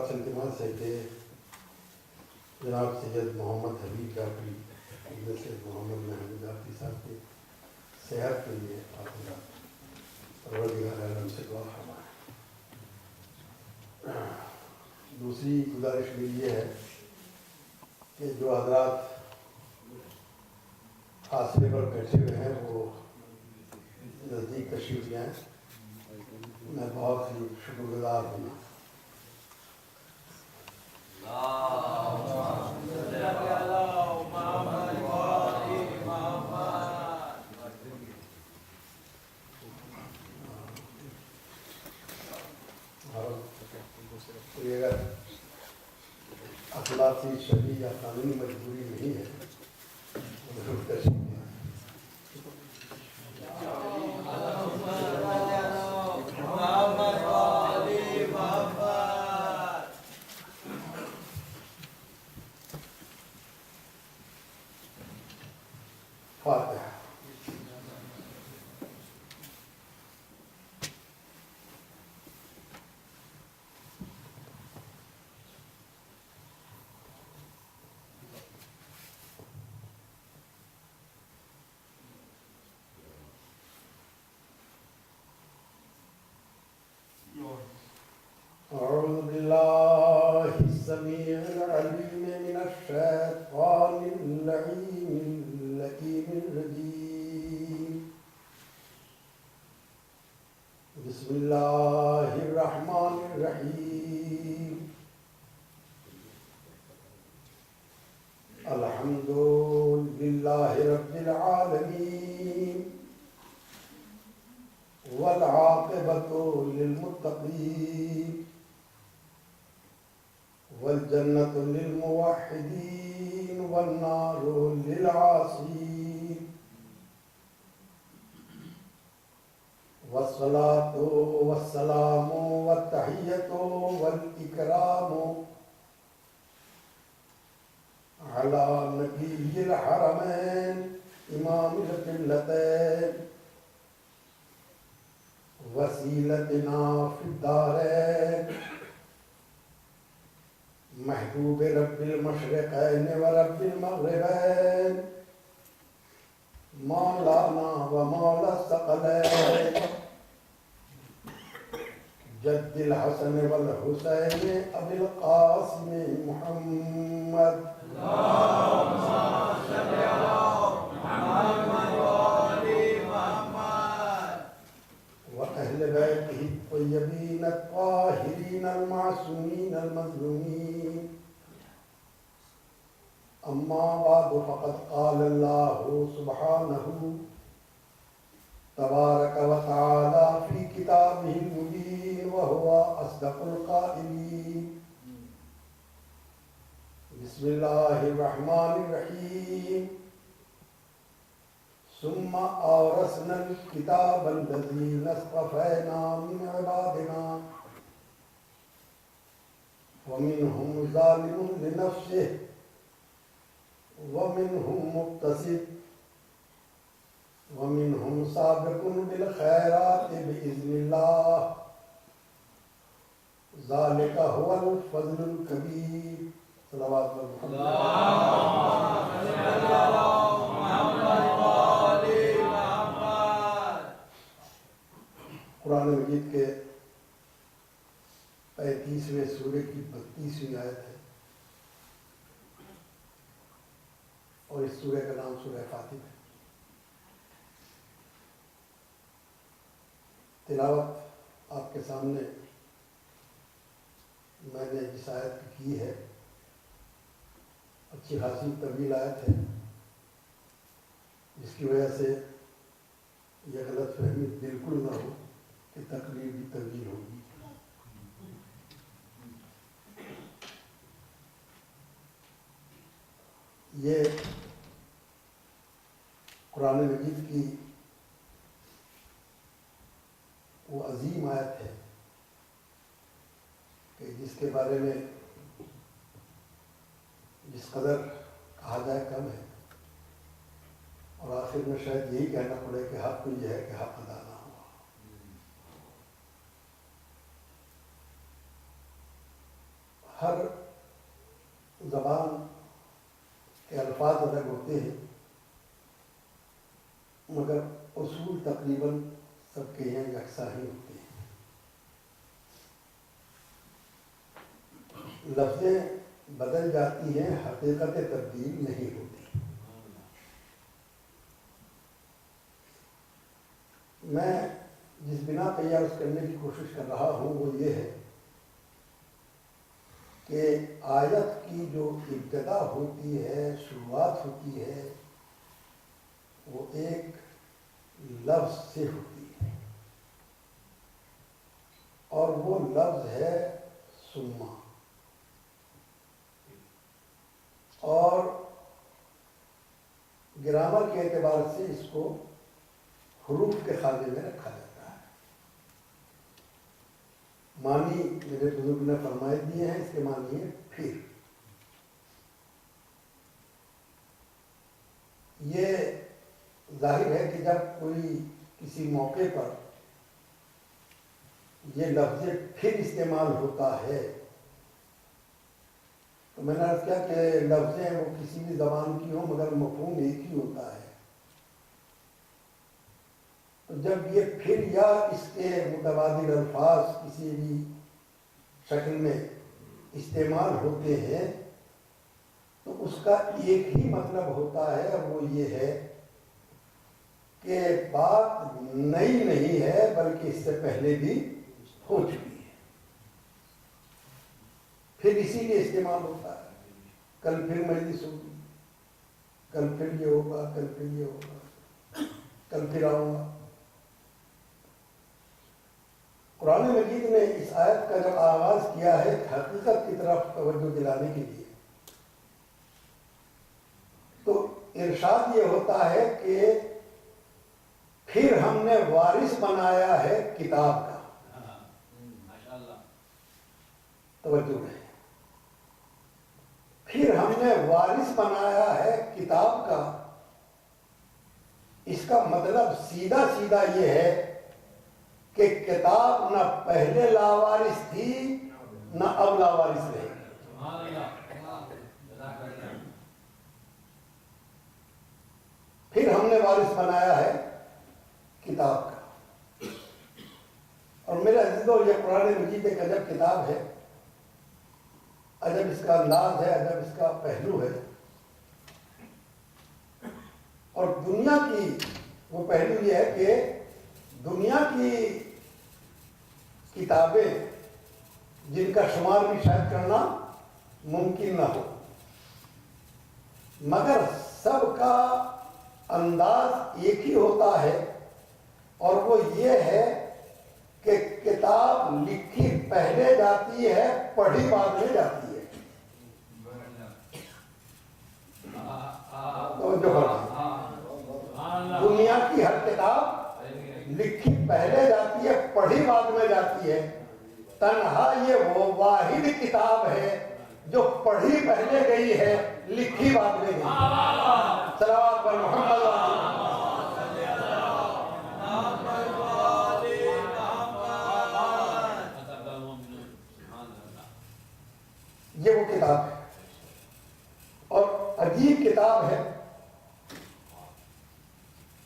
بات سے التماس ہے کہ جناب سید محمد حبیب جعفری ابن سید محمد محمود جعفری صاحب کی صحت کے لیے آپ پروردگار عالم سے دعا فرمائیں۔ دوسری گزارش میری یہ ہے کہ جو حضرات فاصلے پر بیٹھے ہوئے ہیں وہ نزدیک تشریف لائیں، میں بہت ہی شکر گزار ہوں۔ کوئی اگر اخلاقی شرعی یا قانونی مجبوری نہیں ہے تو ضرور تشریف لائیں۔ فاتحہ۔ أعوذ بالله السميع العليم من الشيطان اللعين اللئيم الرجيم بسم الله الرحمن الرحيم الحمد لله رب العالمين والعاقبة للمتقين والجنة للموحدين والنار للعاصين والصلاة والسلام والتحية والإكرام على نبي الحرمين إمام القبلتين وسيلتنا في الدارين محبوب رب المشرقين ورب المغربين مولانا ومولا الثقلين جد الحسن والحسين أبي القاسم محمد اللهم صل على محمد وآل محمد وأهل بيته الطيبين الطاهرين المعصومين المظلومين أما بعد فقد قال الله سبحانه تبارك وتعالى في كتابه المبين وهو أصدق القائلين بسم الله الرحمن الرحيم ثم أورثنا الكتاب الذين اصطفينا من عبادنا ومنهم ظالم لنفسه ومنهم مقتصد ومنهم سابق بالخيرات بإذن الله ذلك هو الفضل الكبير صلوات محمد قرآن مجید کے 35ویں سورے کی 32ویں آیت ہے اور اس سورہ کا نام سورہ فاتح ہے۔ تلاوت آپ کے سامنے میں نے جس آیت کی ہے اچھی خاصی طویل آیت ہے، جس کی وجہ سے یہ غلط فہمی بالکل نہ ہو کہ تقریر بھی طویل ہوگی۔ یہ قرآن مجید کی وہ عظیم آیت ہے کہ جس کے بارے میں جس قدر کہا جائے کم ہے، اور آخر میں شاید یہی کہنا پڑے کہ حق تو یہ ہے کہ حق ادا نہ ہوا۔ ہر زبان کے الفاظ الگ ہوتے ہیں، مگر اصول تقریباً سب کے یہاں یکساں ہی ہوتے ہیں۔ لفظیں بدل جاتی ہیں، حقیقت تبدیل نہیں ہوتی۔ میں جس بنا پہ یہ عرض کرنے کی کوشش کر رہا ہوں وہ یہ ہے کہ آیت کی جو ابتدا ہوتی ہے، شروعات ہوتی ہے، وہ ایک لفظ سے ہوتی ہے، اور وہ لفظ ہے سما، اور گرامر کے اعتبار سے اس کو حروف کے خانے میں رکھا جاتا ہے۔ معنی میرے بزرگ نے فرمائے دیے ہیں، اس کے معنی ہے پھر۔ یہ ظاہر ہے کہ جب کوئی کسی موقع پر یہ لفظ پھر استعمال ہوتا ہے تو میں نے عرض کیا کہ لفظیں وہ کسی بھی زبان کی ہوں مگر مفہوم ایک ہی ہوتا ہے۔ تو جب یہ پھر یا اس کے متبادل الفاظ کسی بھی شکل میں استعمال ہوتے ہیں تو اس کا ایک ہی مطلب ہوتا ہے، اور وہ یہ ہے کہ بات نئی نہیں ہے بلکہ اس سے پہلے بھی ہو چکی ہے، پھر اسی لیے استعمال ہوتا ہے۔ کل پھر مجلس ہوگی، کل پھر یہ ہوگا، کل پھر یہ ہوگا، کل پھر آؤں گا۔ قرآن مجید نے اس آیت کا جب آغاز کیا ہے حقیقت کی طرف توجہ دلانے کے لیے، تو ارشاد یہ ہوتا ہے کہ پھر ہم نے وارث بنایا ہے کتاب کا۔ توجہ ہے، پھر ہم نے وارث بنایا ہے کتاب کا۔ اس کا مطلب سیدھا سیدھا یہ ہے کہ کتاب نہ پہلے لاوارث تھی نہ اب لاوارث رہے گی۔ پھر ہم نے وارث بنایا ہے کتاب کا۔ اور میرے عزیزو، یہ قرآن مجید ایک عجب کتاب ہے، عجب اس کا انداز ہے، عجب اس کا پہلو ہے۔ اور دنیا کی وہ پہلو یہ ہے کہ دنیا کی کتابیں جن کا شمار بھی شاید کرنا ممکن نہ ہو، مگر سب کا انداز ایک ہی ہوتا ہے، اور وہ یہ ہے کہ کتاب لکھی پہلے جاتی ہے، پڑھی بعد میں جاتی ہے۔ دنیا کی ہر کتاب لکھی پہلے جاتی ہے، پڑھی بعد میں جاتی ہے۔ تنہا یہ وہ واحد کتاب ہے جو پڑھی پہلے گئی ہے، لکھی بعد میں گئی۔ صلوات پر محمد یہ وہ کتاب ہے، اور عجیب کتاب ہے۔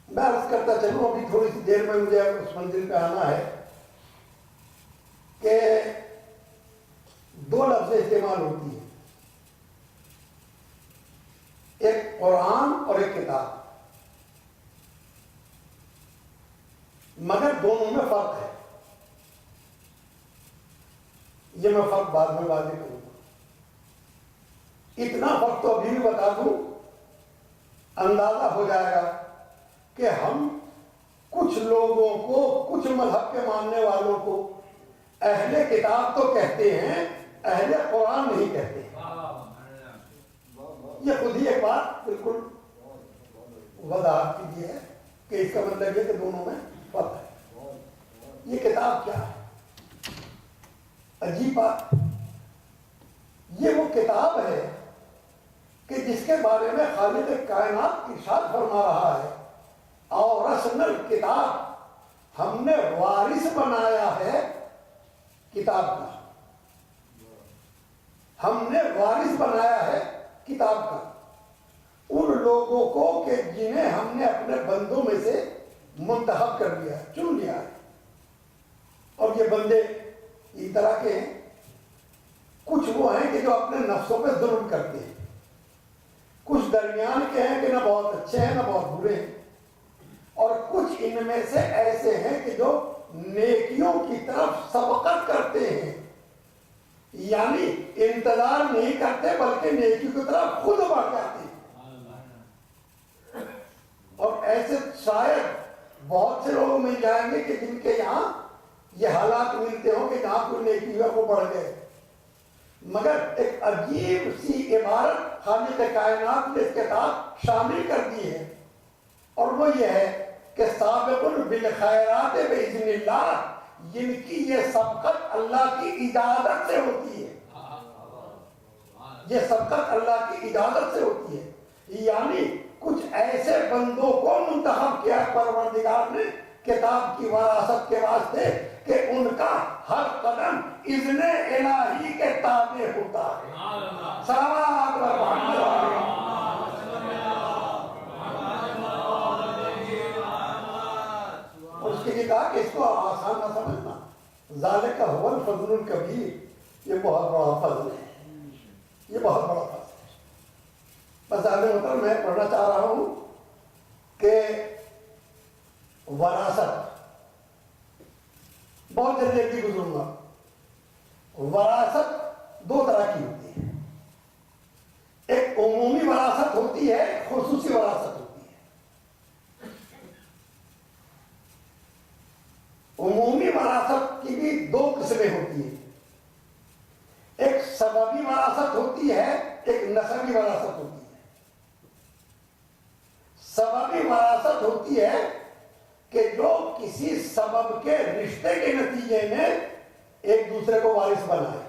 میں عرض کرتا چلوں، ابھی تھوڑی سی دیر میں مجھے اس منزل پہ آنا ہے کہ دو لفظ استعمال ہوتی ہیں، ایک قرآن اور ایک کتاب، مگر دونوں میں فرق ہے۔ یہ میں فرق بعد میں واضح کروں گا۔ اتنا فرق تو ابھی بھی بتا دوں، اندازہ ہو جائے گا کہ ہم کچھ لوگوں کو، کچھ مذہب کے ماننے والوں کو اہل کتاب تو کہتے ہیں، اہل قرآن نہیں کہتے۔ یہ خود ہی ایک بات بالکل وضاحت کیجیے ہے کہ اس کا مطلب یہ کہ دونوں میں فرق ہے۔ یہ کتاب کیا ہے؟ عجیب بات، یہ وہ کتاب ہے کہ جس کے بارے میں خالق کائنات ارشاد فرما رہا ہے، اورثنا الکتاب، ہم نے وارث بنایا ہے کتاب کا۔ ہم نے وارث بنایا ہے کتاب کا ان لوگوں کو کہ جنہیں ہم نے اپنے بندوں میں سے منتخب کر لیا ہے، چن لیا ہے. اور یہ بندے اس طرح کے ہیں، کچھ وہ ہیں کہ جو اپنے نفسوں پہ ظلم کرتے ہیں، کچھ درمیان کے ہیں کہ نہ بہت اچھے ہیں نہ بہت برے ہیں، اور کچھ ان میں سے ایسے ہیں کہ جو نیکیوں کی طرف سبقت کرتے ہیں، یعنی انتظار نہیں کرتے بلکہ نیکیوں کی طرف خود بڑھ جاتے ہیں. اور ایسے شاید بہت سے لوگ مل جائیں گے کہ جن کے یہاں یہ حالات ملتے ہوں کہ جہاں کوئی نیکی ہے وہ بڑھ گئے. مگر ایک عجیب سی عبارت خالق کائنات نے اس کے ساتھ شامل کر دی ہے، اور وہ یہ ہے کہ سابقون بالخیرات باذن اللہ، جن کی یہ سبقت اللہ کی اجازت سے ہوتی ہے. یہ سبقت اللہ کی اجازت سے ہوتی ہے، یعنی کچھ ایسے بندوں کو منتخب کیا پروردگار نے کتاب کی وراثت کے واسطے کہ ان کا ہر قدم اذن الہی کے تابع ہوتا ہے. صلوات محمد اور اس کے لیے کہا کہ اس کو آسان نہ سمجھنا، ذالک هو الفضل الکبیر، یہ بہت بڑا فضل ہے، یہ بہت بڑا فضل ہے. بس آگے مطلب میں پڑھنا چاہ رہا ہوں کہ وراثت بہت جلدی جلدی گزروں گا. وراثت دو طرح کی ہوتی ہے، ایک عمومی وراثت ہوتی ہے، خصوصی وراثت ہوتی ہے. عمومی وراثت کی بھی دو قسمیں ہوتی ہیں، ایک سببی وراثت ہوتی ہے، ایک نسبی وراثت ہوتی ہے. سببی وراثت ہوتی ہے کہ جو کسی سبب کے رشتے کے نتیجے میں ایک دوسرے کو وارث بنائے.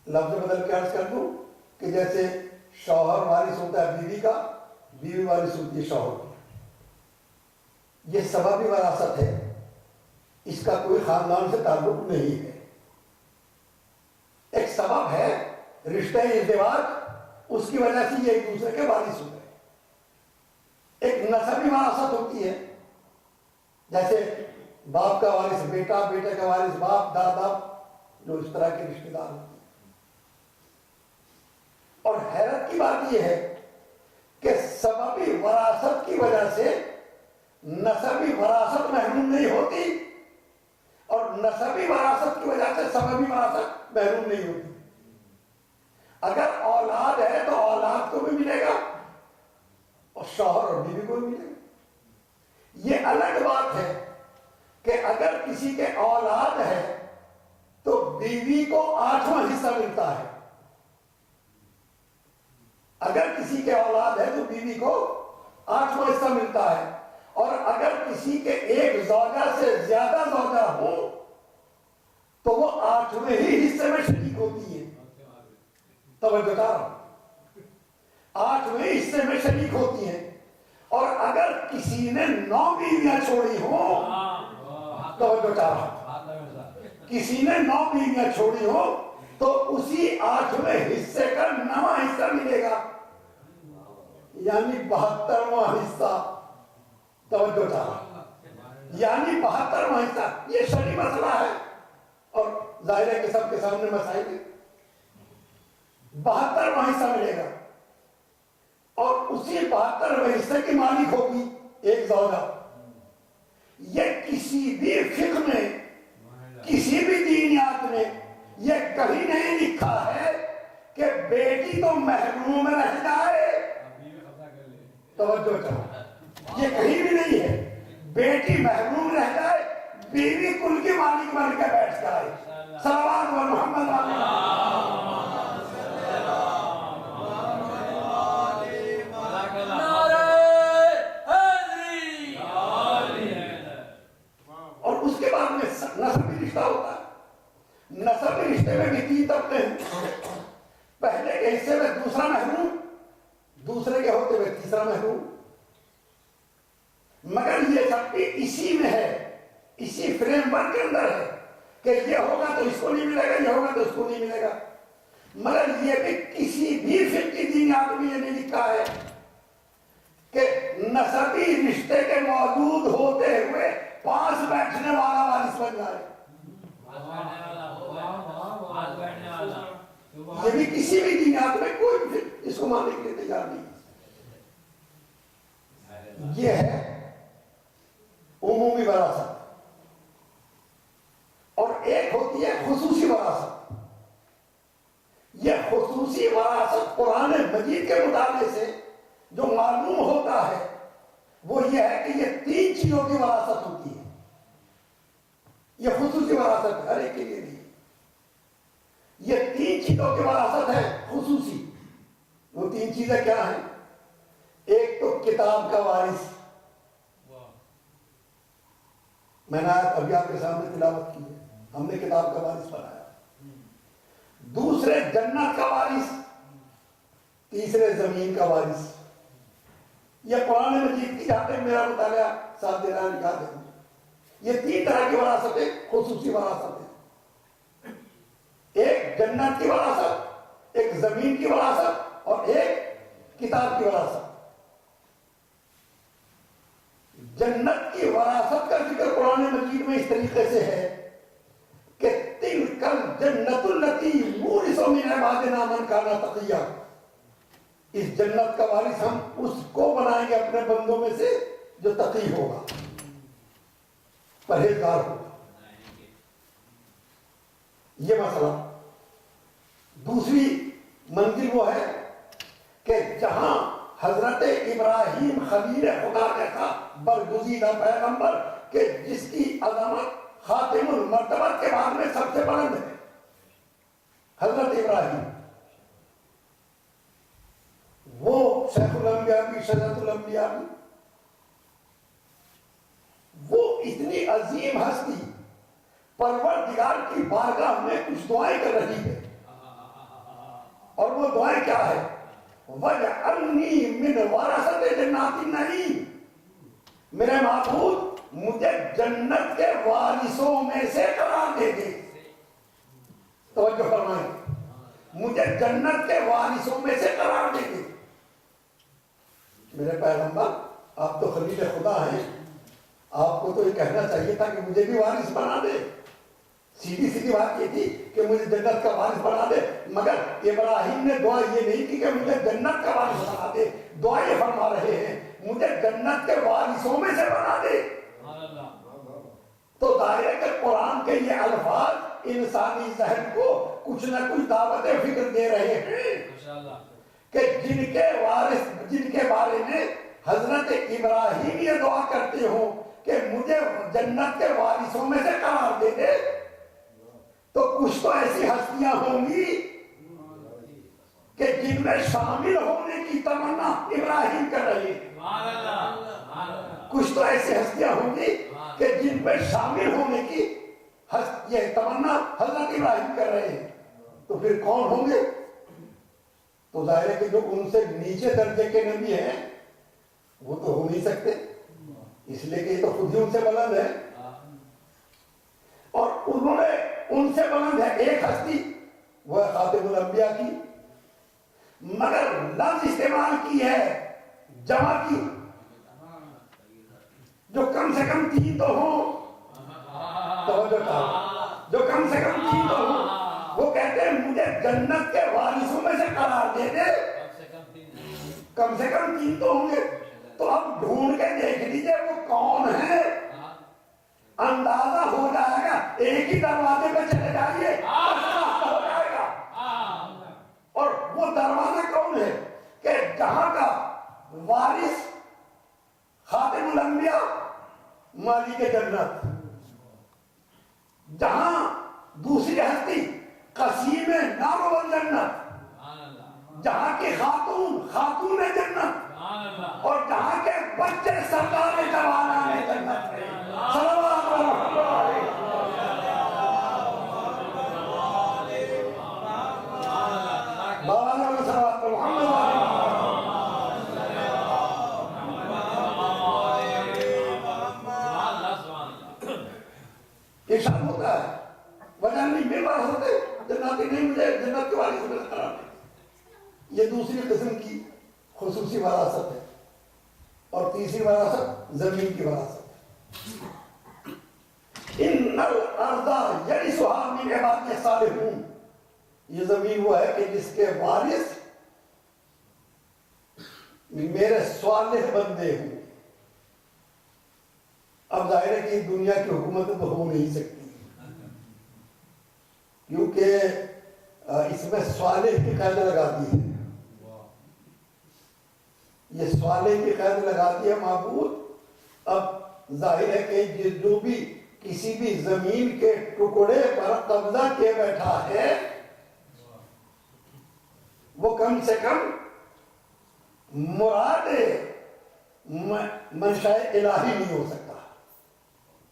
لفظ بدل کے عرض کر دوں کہ جیسے شوہر وارث ہوتا ہے بیوی کا، بیوی وارث ہوتی ہے شوہر کی. یہ سببی وراثت ہے، اس کا کوئی خاندان سے تعلق نہیں ہے. ایک سبب ہے رشتہ ازدواج، اس کی وجہ سے یہ ایک دوسرے کے وارث ہو گئے. ایک نسبی وراثت ہوتی ہے، جیسے باپ کا وارث بیٹا، بیٹے کا وارث باپ، دادا، جو اس طرح کے رشتے دار ہوتے ہیں. اور حیرت کی بات یہ ہے کہ سببی وراثت کی وجہ سے نسبی وراثت محروم نہیں ہوتی، اور نسبی وراثت کی وجہ سے سببی وراثت محروم نہیں ہوتی. اگر اولاد ہے تو اولاد کو بھی ملے گا اور شوہر اور بیوی کو بھی ملے گا. یہ الگ بات ہے کہ اگر کسی کے اولاد ہے تو بیوی کو 8واں حصہ ملتا ہے. اگر کسی کے اولاد ہے تو بیوی کو 8واں حصہ ملتا ہے، اور اگر کسی کے ایک زوجہ سے زیادہ زوجہ ہو تو وہ 8ویں ہی حصے میں شریک ہوتی ہے. توجہ کر، 8ویں حصے میں شریک ہوتی ہیں. اور اگر کسی نے 9 بیویاں چھوڑی ہوں، توجہ کر، کسی نے 9 بیویاں چھوڑی ہو تو اسی 8ویں حصے کا 9واں حصہ ملے گا، یعنی 72واں حصہ. توجہ کر، یعنی 72واں حصہ. یہ شرعی مسئلہ ہے اور ظاہر ہے کہ سب کے سامنے مسائل ہے. 72واں حصہ ملے گا، اور اسی 72ویں حصے کی مالک ہوگی ایک زوجہ. یہ کسی بھی فقہ میں، کسی بھی دینیات میں یہ کہیں نہیں لکھا ہے کہ بیٹی تو محروم رہ جائے. توجہ کرو، یہ کہیں بھی نہیں ہے بیٹی محروم رہ جائے، بیوی کل کی مالک بن کے بیٹھ جائے. صلوات و محمد نسبی رشتہ ہوتا ہے. نسبی رشتے میں بھی 3 طبقے ہیں. پہلے کے حصے میں دوسرا محروم، دوسرے کے ہوتے ہوئے تیسرا محروم. مگر یہ سب بھی اسی میں ہے، اسی فریم ورک کے اندر ہے کہ یہ ہوگا تو اس کو نہیں ملے گا، یہ ہوگا تو اس کو نہیں ملے گا، مگر یہ بھی کسی بھی فقہی دینی آدمی یہ نہیں لکھا ہے کہ نسبی رشتے کے موجود ہوتے ہوئے پاس بیٹھنے والا وارث بن جائے. یہ بھی کسی بھی دینی آدمی میں کوئی بھی اس کو ماننے کے لیے تیار نہیں. یہ ہے عمومی وراثت، اور ایک ہوتی ہے خصوصی وراثت. یہ خصوصی وراثت قرآن مجید کے مطالعے سے جو معلوم ہوتا ہے وہ یہ ہے کہ یہ 3 چیزوں کی وراثت ہوتی ہے. یہ خصوصی وراثت ہر ایک کے لیے نہیں. یہ 3 چیزوں کی وراثت ہے خصوصی. وہ 3 چیزیں کیا ہیں؟ ایک تو کتاب کا وارث، میں نے ابھی آپ کے سامنے تلاوت کی ہے، ہم نے کتاب کا وارث پڑھایا. دوسرے جنت کا وارث، تیسرے زمین کا وارث. یہ قرآن مجید کی جہاں تک میرا مطالعہ ساتھ دینا یاد ہے. یہ 3 طرح کی وراثت ہے، خصوصی وراثت ہے. ایک جنت کی وراثت، ایک زمین کی وراثت، اور ایک کتاب کی وراثت. جنت کی وراثت کا ذکر قرآن مجید میں اس طریقے سے ہے کہ تلک الجنۃ التی نورث من عبادنا من کان تقیا. اس جنت کا وارث ہم اس کو بنائیں گے اپنے بندوں میں سے جو تقی ہوگا، پرہیزگار ہوگا. یہ مسئلہ. دوسری منزل وہ ہے کہ جہاں حضرت ابراہیم خلیل خدا جیسا برگزیدہ پیغمبر کہ جس کی عظمت خاتم المرتبت کے بعد میں سب سے بلند ہے، حضرت ابراہیم، وہ شیخ الانبیاء بھی، شجرۃ الانبیاء بھی، وہ اتنی عظیم ہستی پروردگار کی بارگاہ میں کچھ دعائیں کر رہی ہے. اور وہ دعائیں کیا ہے؟ وَجْعَلْنِي مِنْ وَرَثَةِ جَنَّاتِ النَّعِيمِ. میرے معبود مجھے جنت کے وارثوں میں سے قرار دے دے. توجہ فرمائیں، مجھے جنت کے وارثوں میں سے قرار دے دے. میرے پیغمبر آپ تو خلیل خدا ہیں، آپ کو تو یہ کہنا چاہیے تھا کہ مجھے بھی وارث بنا دے. سیدھی سیدھی بات یہ تھی کہ مجھے جنت کا وارث بنا دے، مگر ابراہیم نے دعا یہ نہیں کی کہ مجھے جنت کا وارث بنا دے. دعا یہ فرما رہے ہیں مجھے جنت کے وارثوں میں سے بنا دے. تو دائرے کے قرآن کے یہ الفاظ انسانی ذہن کو کچھ نہ کچھ دعوت فکر دے رہے ہیں کہ جن کے وارث، جن کے بارے میں حضرت ابراہیم یہ دعا کرتے ہوں کہ مجھے جنت کے وارثوں میں سے قرار دے دے، تو کچھ تو ایسی ہستیاں ہوں گی کہ جن میں شامل ہونے کی تمنا ابراہیم کر رہے ہیں. کچھ تو ایسی ہستیاں ہوں گی کہ جن میں شامل ہونے کی یہ تمنا حضرت ابراہیم کر رہے ہیں. تو پھر کون ہوں گے؟ تو ظاہر ہے کہ جو ان سے نیچے درجے کے نبی ہیں وہ تو ہو نہیں سکتے، اس لیے کہ یہ تو خود ہی ان سے بلند ہے. اور انہوں نے ان سے بلند ہے ایک ہستی، وہ ہے خاتم الانبیاء کی، مگر لفظ استعمال کی ہے جمع کی، جو کم سے کم 3 تو ہوں. جو کم سے کم 3 تو ہوں. وہ کہتے ہیں مجھے جنت کے وارثوں میں سے قرار دے دے، کم سے کم 3 تو ہوں گے. تو اب ڈھونڈ کے دیکھ لیجئے وہ کون ہے، اندازہ ہو جائے گا. ایک ہی دروازے پہ چلے جائیے ہو جائے گا. اور وہ دروازہ کون ہے کہ جہاں کا وارث خاتم الانبیاء مالک جنت، جہاں دوسری ہستی قسیم نار والجنت، جہاں کی خاتون جنت، اور جہاں کے بچے سرکار جوانان جنت. صلوات اللہ علیہ ارشاد ہوتا ہے وجہ نہیں میرے وراثت جناتی نہیں مجھے جنت کے وارث میں قرار دے۔ یہ دوسری قسم کی خصوصی وراثت ہے۔ اور تیسری وراثت زمین کی وراثت ہے۔ ان الارض یرثها من عبادی الصالحون، یہ زمین وہ ہے کہ جس کے وارث میرے صالح بندے ہوں۔ اب ظاہر ہے کہ دنیا کی حکومت تو ہو نہیں سکتی، کیونکہ اس میں صالح کی قید لگا دی ہے۔ یہ صالح کی قید لگا دی ہے معبود۔ اب ظاہر ہے کہ جو بھی کسی بھی زمین کے ٹکڑے پر قبضہ کیے بیٹھا ہے وہ کم سے کم مراد منشاء الہی نہیں ہو سکتا۔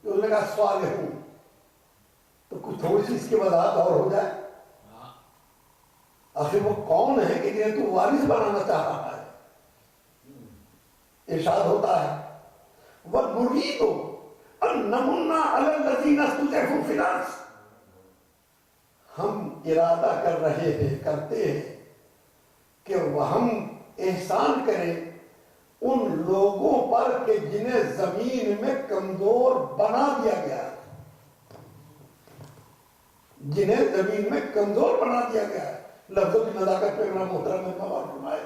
تو اس نے کہا صالح ہوں، تو کچھ تھوڑی سی اس کی وضاحت اور ہو جائے۔ آخر وہ کون ہے کہ جنہیں تو وارث بنانا چاہ رہا ہے؟ ارشاد ہوتا ہے وَنُرِيدُ أَن نَّمُنَّ عَلَى الَّذِينَ اسْتُضْعِفُوا فِي الْأَرْضِ، ہم ارادہ کر رہے ہیں، کرتے ہیں کہ وہ ہم احسان کریں ان لوگوں پر کہ جنہیں زمین میں کمزور بنا دیا گیا ہے، جنہیں زمین میں کمزور بنا دیا گیا ہے۔ لفظوں کی نزاکت پہ میرا محترم نے غور فرمائے،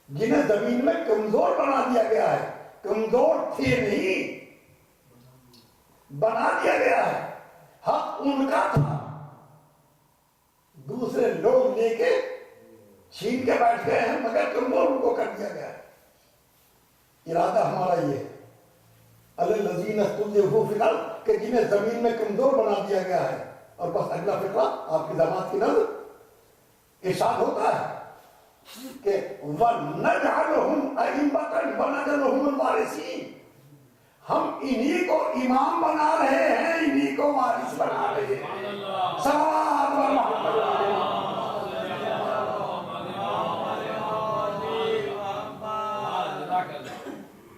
جنہیں زمین میں کمزور بنا دیا گیا ہے، کمزور تھے نہیں، بنا دیا گیا ہے، حق ان کا تھا، دوسرے لوگ لے کے چھین کے بیٹھ گئے ہیں، مگر کمزور ان کو کر دیا گیا ہے۔ ارادہ ہمارا یہ ہے الذین استضعفوا فی الارض، کہ جنہیں زمین میں کمزور بنا دیا گیا ہے۔ اور بس اگلا فقرہ آپ کی داماد کی نظر ارشاد ہوتا ہے کہ وَنَجْعَلُهُمْ أَئِمَّةً وَنَجْعَلُهُمُ الْوَارِثِينَ، ہم انہی کو امام بنا رہے ہیں، انہی کو وارث بنا رہے ہیں۔ صلوات و محمد،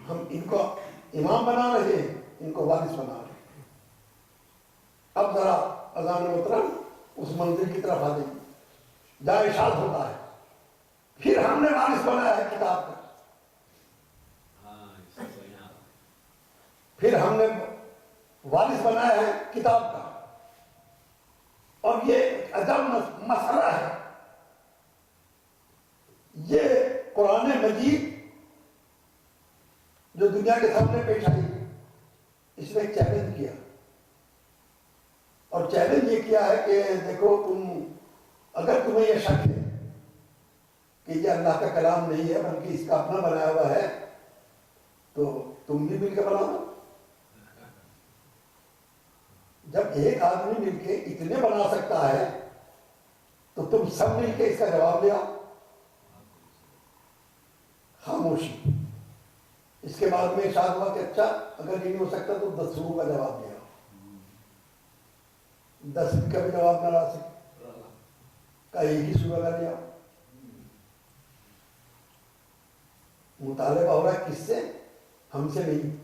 ہم ان کو امام بنا رہے ہیں، ان کو وارث بنا رہے ہیں۔ اب ذرا اذان محترم اس منظر کی طرف آ جائیے جہاں ارشاد ہوتا ہے پھر ہم نے وارث بنایا ہے کتاب کا، پھر ہم نے وارث بنایا ہے کتاب کا۔ اور یہ عجب مسئلہ ہے، یہ قرآن مجید جو دنیا کے سامنے پیش آئی، اس نے ایک چیلنج کیا، اور چیلنج یہ کیا ہے کہ دیکھو اگر تمہیں یہ شک ہے کہ یہ اللہ کا کلام نہیں ہے بلکہ اس کا اپنا بنایا ہوا ہے، تو تم بھی مل کے بنا دو۔ جب ایک آدمی مل کے اتنے بنا سکتا ہے تو تم سب مل کے اس کا جواب لے آؤ۔ خاموشی۔ اس کے بعد میں ارشاد ہوا کہ اچھا اگر یہ نہیں ہو سکتا تو 10 سوروں کا جواب لے آؤ۔ 10 کا بھی جواب نہ لا سکے، کا ایک ہی سورہ کا لے آؤ۔ مطالبہ ہو رہا ہے کس سے؟ ہم سے نہیں،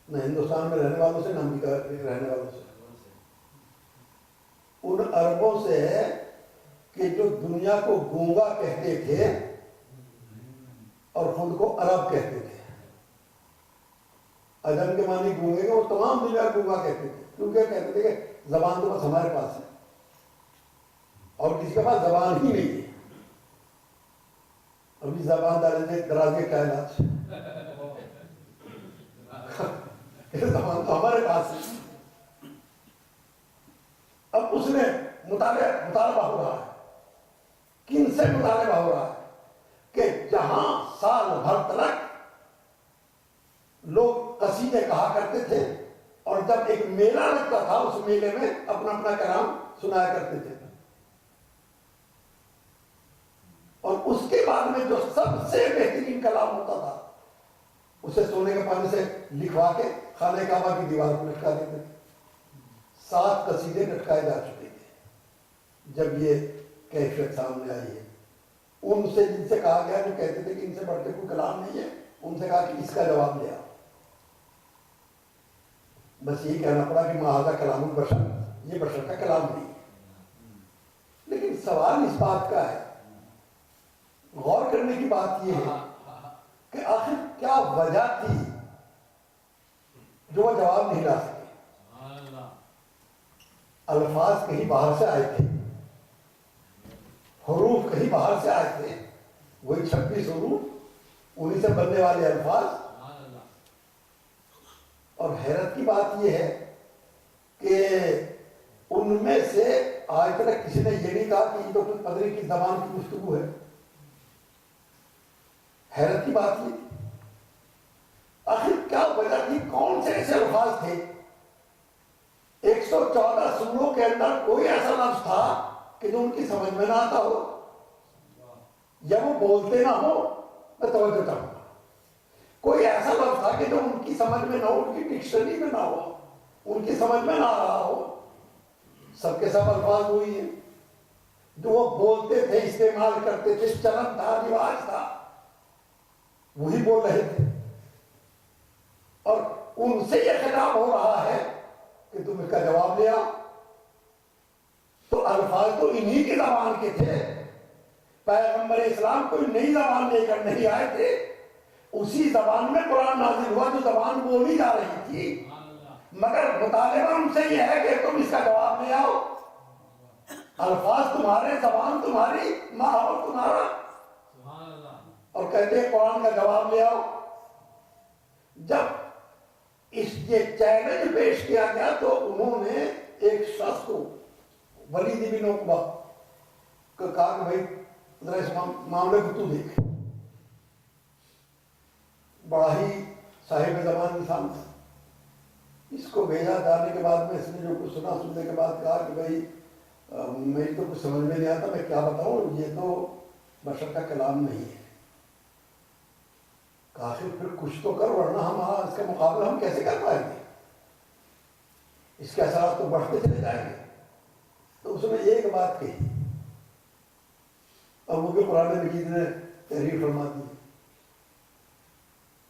نہ ہندوستان میں رہنے والوں سے، نہ امریکہ رہنے والوں سے، ان عربوں سے کہ جو دنیا کو گونگا کہتے تھے اور خود کو عرب کہتے تھے۔ عجم کے معنی گونگے کے، وہ تمام دنیا کو گونگا کہتے تھے، کیونکہ کہتے تھے کہ زبان تو بس ہمارے پاس ہے اور کسی کے پاس زبان ہی نہیں ہے۔ ابھی زبان درازی کائنات، زبان تو ہمارے پاس ہے۔ اب اس نے مطالبہ ہو رہا ہے، کن سے مطالبہ ہو رہا ہے کہ جہاں سال بھر تلک لوگ قصیدے کہا کرتے تھے اور جب ایک میلہ لگتا تھا اس میلے میں اپنا اپنا کلام سنایا کرتے تھے، اور اس کے بعد میں جو سب سے بہترین کلام ہوتا تھا اسے سونے کے پانی سے لکھوا کے خانہ کعبہ کی دیوار پر لٹکا دیتے تھے۔ 7 قصیدے لٹکائے جا چکے تھے جب یہ کیفیت سامنے آئی ہے۔ ان سے جن سے کہا گیا جو کہتے تھے کہ ان سے بڑھ کے کوئی کلام نہیں ہے، ان سے کہا کہ اس کا جواب لے آؤ۔ بس یہ کہنا پڑا کہ مہذا کلام البشر، یہ بشر کا کلام نہیں ہے. لیکن سوال اس بات کا ہے، غور کرنے کی بات یہ ہے کہ آخر کیا وجہ تھی جو وہ جواب نہیں لا سکے. الفاظ کہیں باہر سے آئے تھے، حروف کہیں باہر سے آئے تھے، وہی 26 حروف، انہیں سے بننے والے الفاظ. اور حیرت کی بات یہ ہے کہ ان میں سے آج تک کسی نے یہ نہیں کہا کہ یہ تو کچھ پدری کی زبان کی گفتگو ہے. حیرت کی بات یہ آخر کیا وجہ تھی، کون سے ایسے الفاظ تھے. 114 سوروں کے اندر کوئی ایسا لفظ تھا کہ جو ان کی سمجھ میں نہ آتا ہو یا وہ بولتے نہ ہو. میں توجہ چاہوں گا، کوئی ایسا لفظ تھا کہ جو ان کی سمجھ میں نہ ہو، ان کی ڈکشنری میں نہ ہو، ان کی سمجھ میں نہ آ رہا ہو. سب کے سب الفاظ وہی ہیں جو وہ بولتے تھے، استعمال کرتے تھے، چلن تھا، رواج تھا، وہی بول رہے تھے. اور ان سے یہ خطاب ہو رہا ہے کہ تم اس کا جواب لے آؤ. تو الفاظ تو انہی کی زبان کے تھے. پیغمبر اسلام کوئی نئی زبان لے کر نہیں آئے تھے، اسی زبان میں قرآن نازل ہوا جو زبان بولی جا رہی تھی. مگر مطالبہ ان سے یہ ہے کہ تم اس کا جواب لے آؤ. الفاظ تمہارے، زبان تمہاری، ماحول تمہارا، اور کہتے ہیں قرآن کا جواب لے آؤ. جب یہ چیلنج پیش کیا گیا تو انہوں نے ایک شخص کو، ولید بن عقبہ کو کہا کہ بھائی ذرا اس معاملے کو تو دیکھ. بڑا ہی صاحب زمان انسان تھا. اس کو بھیجا، جانے کے بعد میں اس نے جو کچھ سنا، سننے کے بعد کہا کہ بھائی میری تو کچھ سمجھ میں نہیں آتا، میں کیا بتاؤں، یہ تو بشر کا کلام نہیں ہے. آخر پھر کچھ تو کر، ورنہ ہمارا اس کا مقابلہ ہم کیسے کر پائیں گے، اس کے اثرات تو بڑھتے چلے جائیں گے. تو اس نے ایک بات کہی، اور وہ بھی قرآن مجید نے تحریر فرما دی.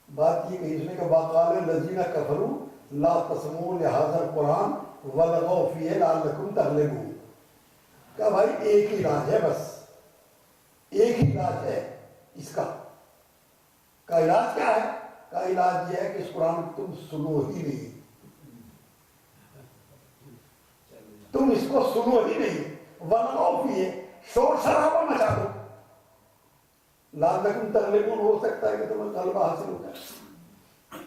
بات یہ کہی اس نے کہ وَقَالَ الَّذِينَ كَفَرُوا لَا تَسْمَعُوا لِهَٰذَا الْقُرْآنِ وَالْغَوْا فِيهِ لَعَلَّكُمْ تَغْلِبُونَ. کہ بھائی ایک ہی علاج ہے، بس ایک ہی علاج ہے اس کا. کا علاج کیا ہے؟ کا علاج یہ ہے کہ اس قرآن کو تم سنو ہی نہیں، تم اس کو سنو ہی نہیں. وَالْغَوْا فِيهِ، شور شرابہ مچا دو. لعلکم تغلبون، ہو سکتا ہے کہ تمہیں غلبہ حاصل ہو جائے.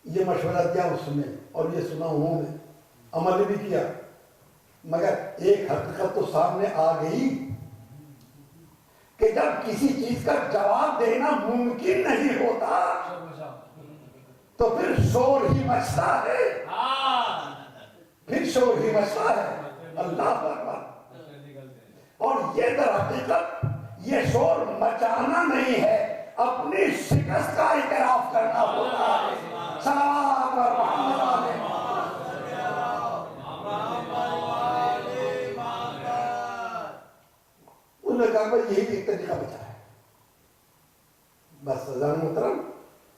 یہ مشورہ دیا اس نے، اور یہ سنا انہوں نے، عمل بھی کیا. مگر ایک حقیقت تو سامنے آ گئی کہ جب کسی چیز کا جواب دینا ممکن نہیں ہوتا تو پھر شور ہی مچتا ہے، پھر شور ہی مچتا ہے. اللہ اکبر. اور یہ در حقیقت یہ شور مچانا نہیں ہے، اپنی شکست کا اعتراف کرنا ہوتا ہے. صلوات پر محمد علیہ. انہوں نے کہا بھائی یہی ایک طریقہ بچا ہے. بس عزیزان محترم،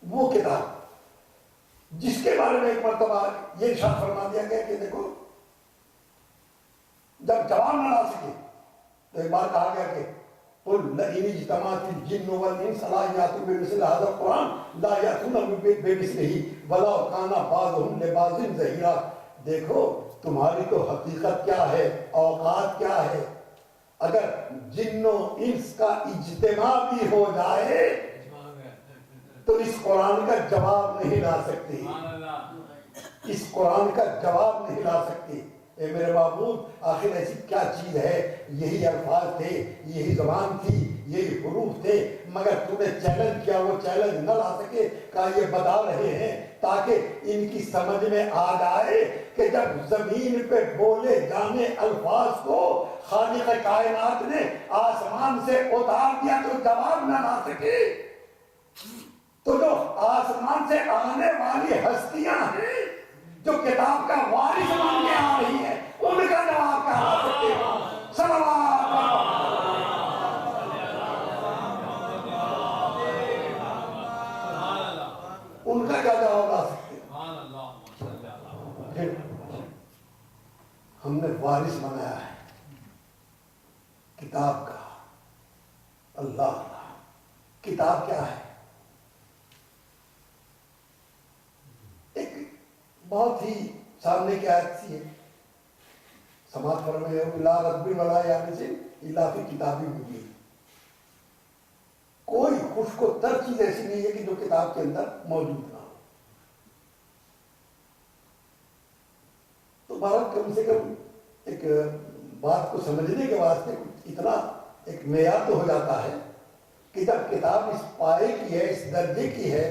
وہ کتاب جس کے بارے میں ایک مرتبہ یہ ارشاد فرما دیا گیا کہ دیکھو جب جواب نہ لا سکے تو ایک بار کہا گیا کہ قُلْ لَئِنِ اجْتَمَعَتِ الْجِنُّ وَالْإِنسُ عَلَىٰ أَن يَأْتُوا بِمِثْلِ هَٰذَا الْقُرْآنِ لَا يَأْتُونَ بِمِثْلِهِ وَلَوْ كَانَ بَعْضُهُمْ لِبَعْضٍ ظَهِيرًا. دیکھو تمہاری تو حقیقت کیا ہے، اوقات کیا ہے. اگر جن و انس کا اجتماع بھی ہو جائے تو اس قرآن کا جواب نہیں لا سکتی، اس قرآن کا جواب نہیں لا سکتی. اے میرے معبود، آخر ایسی کیا چیز ہے؟ یہی الفاظ تھے، یہی زبان تھی، یہی حروف تھے، مگر تو نے چیلنج کیا، وہ چیلنج نہ لا سکے. کہا یہ بتا رہے ہیں تاکہ ان کی سمجھ میں آ جائے کہ جب زمین پہ بولے جانے الفاظ کو خالق کائنات نے آسمان سے اتار دیا تو جواب نہ لا سکے، تو جو آسمان سے آنے والی ہستیاں ہیں جو کتاب کا وارث بن کے آ رہی ہے، ان کا جواب کیا لا سکتے ہو؟ ان کا کیا جواب لا سکتے؟ ہم نے وارث بنایا ہے کتاب کا. اللہ کتاب کیا ہے؟ ایک بہت ہی سامنے کی آیت سی ہے. سماعت فرمائے لا رب ولا یابس الا فی کتاب مبین. کوئی خوش کو تر چیز ایسی نہیں ہے کہ جو کتاب کے اندر موجود نہ ہو. تو بھارت کم سے کم ایک بات کو سمجھنے کے واسطے اتنا ایک معیار تو ہو جاتا ہے کہ جب کتاب اس پائے کی ہے، اس درجے کی ہے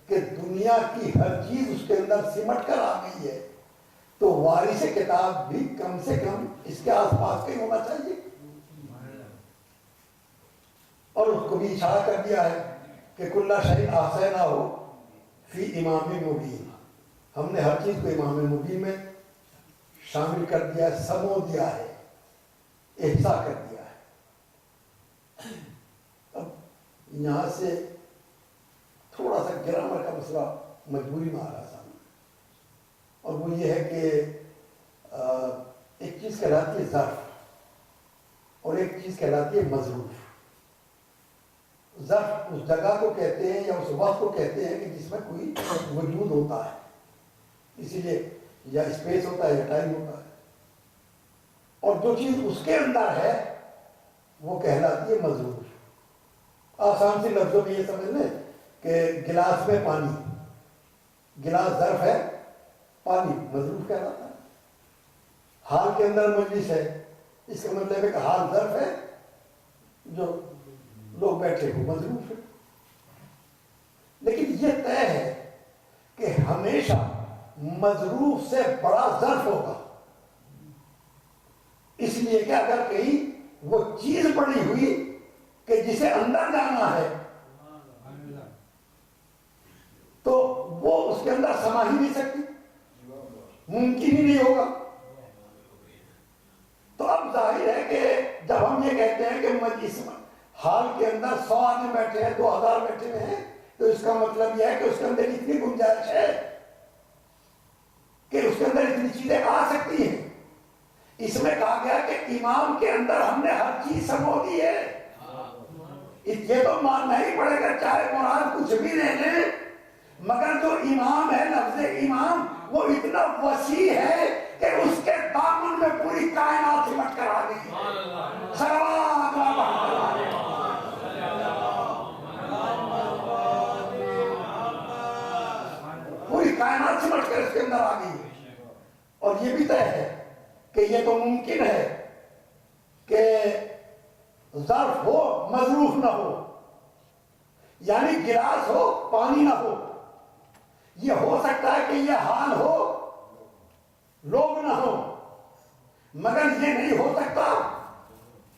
کہ دنیا کی ہر چیز اس کے اندر سمٹ کر آ گئی ہے، تو وارث کتاب بھی کم سے کم اس کے آس پاس کا ہی ہونا چاہیے. اور اس کو بھی اشارہ کر دیا ہے کہ کل شیء احصیناہ فی امام مبین. ہم نے ہر چیز کو امام مبین میں شامل کر دیا ہے، سمو دیا ہے، احصا کر دیا ہے. اب یہاں سے تھوڑا سا گرامر کا مسئلہ مجبوری میں آ رہا سامنے، اور وہ یہ ہے کہ ایک چیز کہلاتی ہے ظرف اور ایک چیز کہلاتی ہے مظروف. ظرف اس جگہ کو کہتے ہیں یا اس وقت کو کہتے ہیں کہ جس میں کوئی وجود ہوتا ہے، اسی لیے یا اسپیس ہوتا ہے یا ٹائم ہوتا ہے. اور جو چیز اس کے اندر ہے وہ کہلاتی ہے مظروف. آسان سی لفظوں میں یہ سمجھ لیں کہ گلاس میں پانی، گلاس ظرف ہے، پانی مظروف کہلاتا ہے. حال کے اندر مجلس ہے، اس کا مطلب ہے کہ حال ظرف ہے، جو لوگ بیٹھے ہو مظروف ہے. لیکن یہ طے ہے کہ ہمیشہ مظروف سے بڑا ظرف ہوگا. اس لیے کہ اگر کہیں وہ چیز پڑی ہوئی کہ جسے اندر جانا ہے تو وہ اس کے اندر سما ہی نہیں سکتی، ممکن ہی نہیں ہوگا. تو اب ظاہر ہے کہ جب ہم یہ کہتے ہیں کہ اس حال کے اندر 100 آدمی بیٹھے ہیں، 2000 بیٹھے ہوئے ہیں، تو اس کا مطلب یہ ہے کہ اس کے اندر اتنی گنجائش ہے کہ اس کے اندر اتنی چیزیں آ سکتی ہیں. اس میں کہا گیا کہ امام کے اندر ہم نے ہر چیز سمو دی ہے. یہ تو ماننا ہی پڑے گا چاہے مراد کچھ بھی لے لیں، مگر جو امام ہے، لفظ امام وہ اتنا وسیع ہے کہ اس کے دامن میں پوری کائنات سمٹ کر آ گئی. پوری کائنات سمٹ کر اس کے اندر آ گئی. اور یہ بھی طے ہے کہ یہ تو ممکن ہے کہ ظرف ہو مظروف نہ ہو، یعنی گلاس ہو پانی نہ ہو. یہ ہو سکتا ہے کہ یہ حال ہو لوگ نہ ہو، مگر یہ نہیں ہو سکتا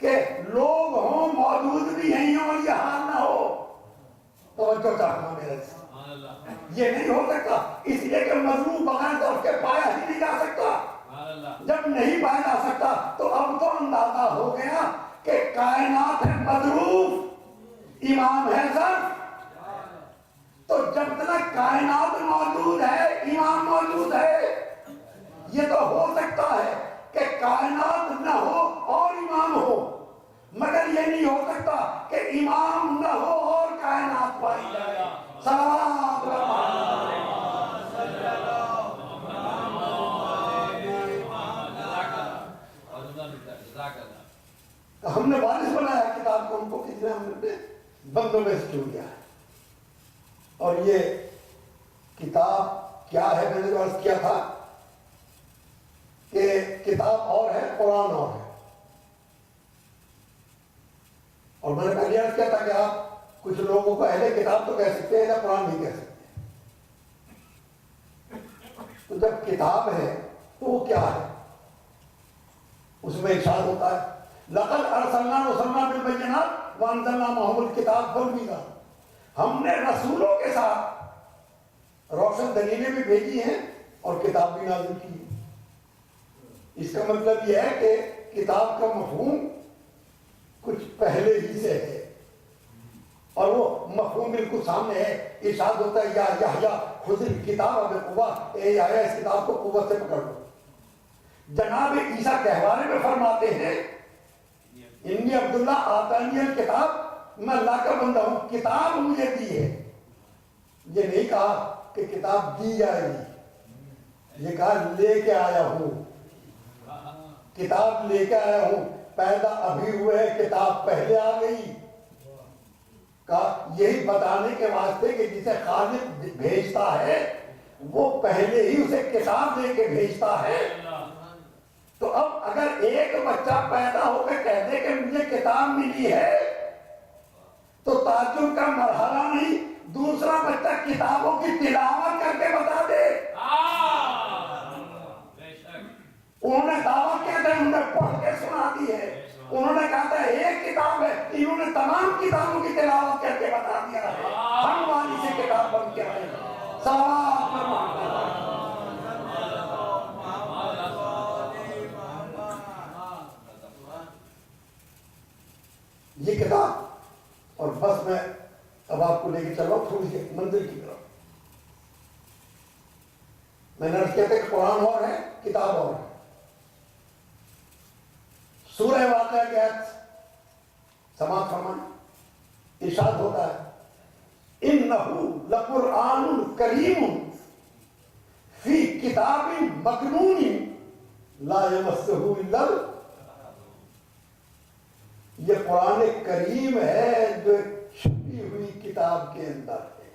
کہ لوگ ہوں موجود بھی ہیں اور یہ حال نہ ہو. توجہ چاہتا ہوں میرے سے، یہ نہیں ہو سکتا. اس لیے کہ مظروف بغیر ظرف کے پایا ہی نہیں جا سکتا. جب نہیں پایا جا سکتا تو اب تو اندازہ ہو گیا کہ کائنات ہے مظروف، امام ہے ظرف. تو جب تک کائنات موجود ہے امام موجود ہے. یہ تو ہو سکتا ہے کہ کائنات نہ ہو اور امام ہو، مگر یہ نہیں ہو سکتا کہ امام نہ ہو اور کائنات پائی جائے. ہم نے وارث بنایا کتاب کو ان کو، کتنے ہم نے بندوں میں سے چن لیا ہے. اور یہ کتاب کیا ہے، میں نے جو عرض کیا تھا کہ کتاب اور ہے، قرآن اور ہے. اور میں نے پہلے عرض کیا تھا کہ آپ کچھ لوگوں کو اہل کتاب تو کہہ سکتے ہیں یا قرآن نہیں کہہ سکتے. تو جب کتاب ہے تو وہ کیا ہے؟ اس میں ارشاد ہوتا ہے لقد ارسلنا رسلنا بالبینات وانزلنا معهم الکتاب والمیزان. ہم نے رسولوں کے ساتھ روشن دلیلیں بھی بھیجی ہیں اور کتاب بھی نازل کی ہے. اس کا مطلب یہ ہے کہ کتاب کا مفہوم کچھ پہلے ہی سے ہے اور وہ مفہوم بالکل سامنے ہے. ارشاد ہوتا ہے یا یحییٰ خذ الکتاب بقوۃ، اے یحییٰ اس کتاب کو قوت سے پکڑ لو. جناب عیسیٰ کہوانے میں فرماتے ہیں انی عبداللہ آتانی الکتاب، میں اللہ کا بندہ ہوں، کتاب مجھے دی ہے. یہ نہیں کہا کہ کتاب دی جائے گی، یہ کہا لے کے آیا ہوں، کتاب لے کے آیا ہوں. پیدا ابھی ہوئے کتاب پہلے آ گئی. کہا یہی بتانے کے واسطے کہ جسے خالق بھیجتا ہے وہ پہلے ہی اسے کتاب دے کے بھیجتا ہے. تو اب اگر ایک بچہ پیدا ہو کے کہہ دے کہ مجھے کتاب ملی ہے تو تعجب کا مرحلہ نہیں، دوسرا بچہ کتابوں کی تلاوت کر کے بتا دے. انہوں نے دعویٰ کیا تھا، انہوں نے پڑھ کے سنا دی ہے. انہوں نے کہا تھا ایک کتاب ہے، انہوں نے تمام کتابوں کی تلاوت کر کے بتا دیا ہے. ہم والی سے کتاب بن کے آئے یہ کتاب. اور بس میں اب آپ کو لے کے چل رہا ہوں تھوڑی سی منزل کی طرف. میں نے عرض کیا تھا کہ قرآن اور ہے، کتاب اور ہے. سورہ واقعہ کی آیت سماعت فرمائیں، ارشاد ہوتا ہے انہو لقرآن کریم فی کتاب مکنون لا یمسہ الا. یہ قرآن کریم ہے جو چھپی ہوئی کتاب کے اندر ہے.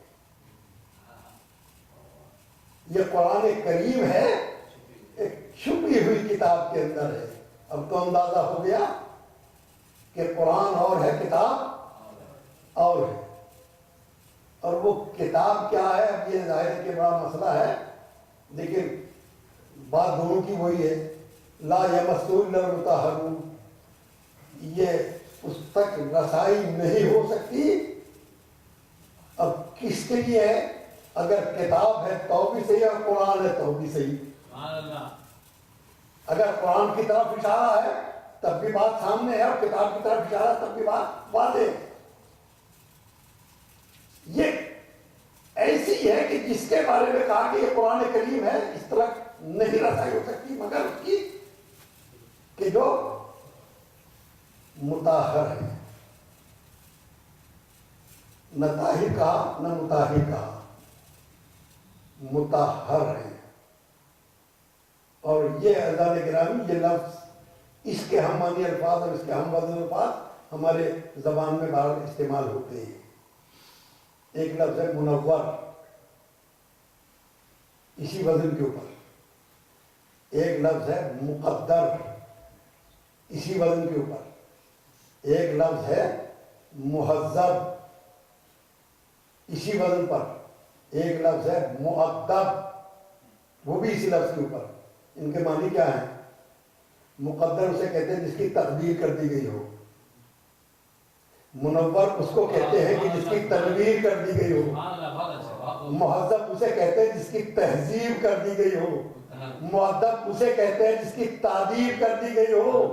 یہ قرآن کریم ہے ایک چھپی ہوئی کتاب کے اندر ہے. اب تو اندازہ ہو گیا کہ قرآن اور ہے، کتاب اور ہے. اور وہ کتاب کیا ہے اب یہ ظاہر ہے کہ بڑا مسئلہ ہے، لیکن بات دونوں کی وہی ہے لا یمسہ الا المطہرون. یہ اس تک رسائی نہیں ہو سکتی. اب کس کے لیے ہے؟ اگر کتاب ہے تو بھی صحیح اور قرآن ہے تو بھی صحیح. اگر قرآن کی طرف اشارہ ہے تب بھی بات سامنے ہے، اور کتاب کی طرف اشارہ تب بھی بات واضح ہے. یہ ایسی ہے کہ جس کے بارے میں کہا کہ یہ قرآن کریم ہے، اس طرح نہیں رسائی ہو سکتی مگر اس کی کہ جو مطہر ہے. نہ طاہر کہا نہ مطہر کہا، مطہر ہے. اور یہ اعزاز گرامی یہ لفظ اس کے ہم معنی الفاظ اور اس کے ہم وزن الفاظ ہمارے زبان میں بار استعمال ہوتے ہیں. ایک لفظ ہے منور اسی وزن کے اوپر، ایک لفظ ہے مقدر اسی وزن کے اوپر، ایک لفظ ہے مہذب اسی وزن پر، ایک لفظ ہے مؤدب وہ بھی اسی لفظ کے اوپر. ان کے معنی کیا ہیں؟ مقدر اسے کہتے ہیں جس کی تقدیر کر دی گئی ہو، منور اس کو کہتے ہیں کہ جس کی تدبیر کر دی گئی ہو، مہذب اسے کہتے ہیں جس کی تہذیب کر دی گئی ہو، مؤدب اسے کہتے ہیں جس کی تعدیب کر دی گئی ہو.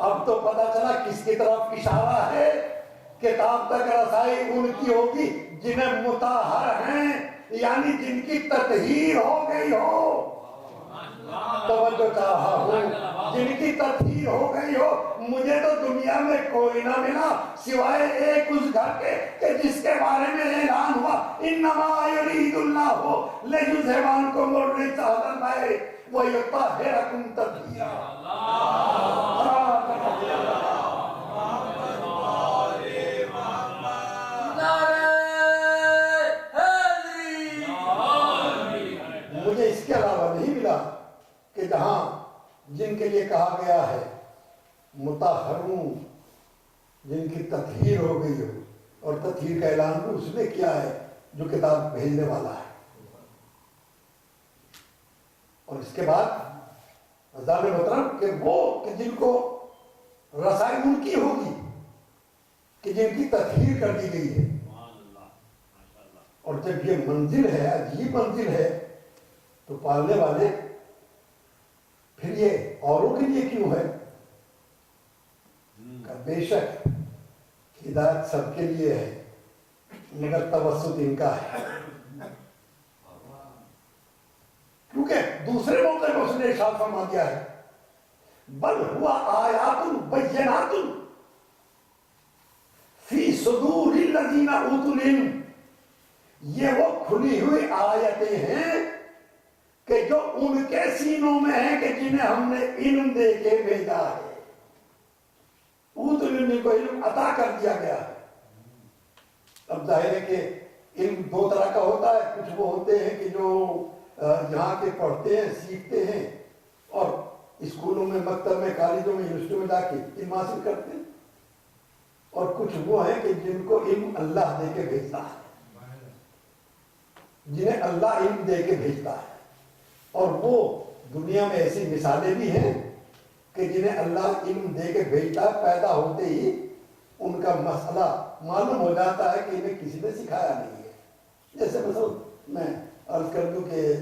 اب تو پتہ چلا کس کی طرف اشارہ ہے. کتاب تک رسائی ان کی ہوگی جنہیں مطہر ہیں، یعنی جن کی تطہیر ہو گئی ہو. توجہ چاہا ہو، جن کی تطہیر ہو گئی ہو. مجھے تو دنیا میں کوئی نہ ملا سوائے ایک اس گھر کے کہ جس کے بارے میں اعلان ہوا انما یرید اللہ لیذھب عنکم الرجس اہل البیت ویطہرکم تطہیرا. مجھے اس کے علاوہ نہیں ملا کہ جہاں جن کے لیے کہا گیا ہے مطہرون، جن کی تطہیر ہو گئی ہو، اور تطہیر کا اعلان بھی اس نے کیا ہے جو کتاب بھیجنے والا ہے. اور اس کے بعد عذاب محترم کہ وہ کہ جن کو رسائی ان کی ہوگی کہ جن کی تطہیر کر دی گئی ہے. اور جب یہ منزل ہے، عجیب منزل ہے، تو پالنے والے پھر یہ اوروں کے لیے کیوں ہے؟ کہ بے شک ہدایت سب کے لیے ہے مگر توسط ان کا ہے. کیونکہ دوسرے موقع میں اس نے ارشاد فرما دیا ہے بل ہوا آیات بینات فی صدور الذین اوتوا العلم، یہ وہ کھلی ہوئی آیتیں ہیں کہ جو ان کے سینوں میں ہیں کہ جنہیں ہم نے علم دے کے بھیجا ہے۔ اوتوا العلم کو علم عطا کر دیا گیا ہے۔ اب ظاہر ہے کہ علم دو طرح کا ہوتا ہے، کچھ وہ ہوتے ہیں کہ جو یہاں کے پڑھتے ہیں، سیکھتے ہیں اور اسکولوں میں، مکتب میں، کالجوں میں، یونیورسٹیوں میں جا کے علم حاصل کرتے ہیں، اور کچھ وہ ہیں کہ جن کو علم اللہ دے کے بھیجتا ہے، جنہیں اللہ علم دے کے بھیجتا ہے۔ اور وہ دنیا میں ایسی مثالیں بھی ہیں کہ جنہیں اللہ علم دے کے بھیجتا ہے، پیدا ہوتے ہی ان کا مسئلہ معلوم ہو جاتا ہے کہ انہیں کسی نے سکھایا نہیں ہے۔ جیسے مثلا میں عرض کر دوں کہ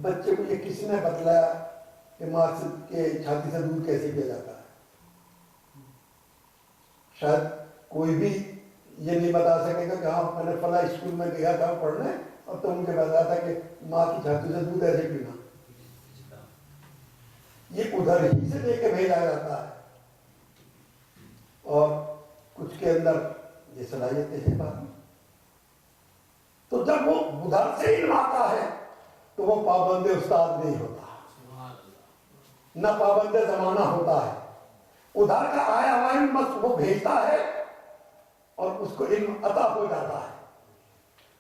بچے کو یہ کسی نے بتلایا کہ ماں کے چھاتی سے دودھ کیسے کیا جاتا ہے؟ شاید کوئی بھی یہ نہیں بتا سکے گا کہ ہاں میں نے فلاں اسکول میں گیا تھا پڑھنے اور تو مجھے بتایا تھا کہ ماں کی چھاتی سے دودھ ایسے پینا۔ یہ ادھر ہی سے لے کے بھیجا جاتا ہے، اور کچھ کے اندر یہ صلاحیتیں ہیں بات میں۔ تو جب وہ ادھر سے علم آتا ہے تو وہ پابند استاد نہیں ہوتا، نہ پابند زمانہ ہوتا ہے۔ ادھر کا آیا ہوا علم بس وہ بھیجتا ہے اور اس کو علم عطا ہو جاتا ہے۔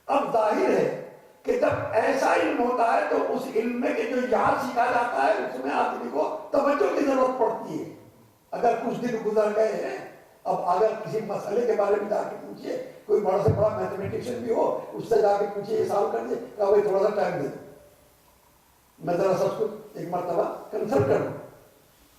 اب ظاہر ہے کہ جب ایسا علم ہوتا ہے تو اس علم میں کہ جو یہاں سیکھا جاتا ہے اس میں آدمی کو توجہ کی ضرورت پڑتی ہے۔ اگر کچھ دن گزر گئے ہیں، اب اگر کسی مسئلے کے بارے میں جا کے پوچھیے، کوئی بڑا سے بڑا میتھمیٹیشین بھی ہو، اس سے جا کے پوچھیے یہ سالو کر دے، کہا بھائی تھوڑا سا ٹائم دے دو، میں ذرا سا اس کو ایک مرتبہ کنسلٹ کروں۔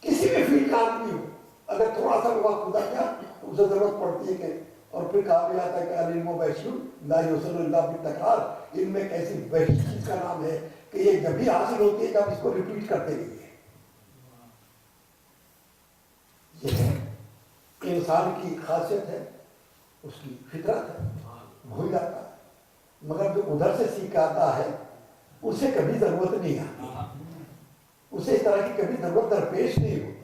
کسی بھی فیلڈ کا آدمی ہو، اگر تھوڑا سا وقت گزر گیا تو اسے ضرورت پڑتی ہے کہ، اور پھر کہا بھی جاتا ہے کہ العلم وحی لا یحصل الا بالتکرار، علم ایک ایسی وحی چیز کا نام ہے کہ یہ جب بھی حاصل ہوتی ہے جب اس کو ریپیٹ کرتے رہیے۔ یہ ہے انسان کی خاصیت ہے، اس کی فطرت ہے، بھول جاتا ہے، مگر جو ادھر سے سیکھ آتا ہے اسے کبھی ضرورت نہیں آتی، اسے اس طرح کی کبھی ضرورت درپیش نہیں ہوتی۔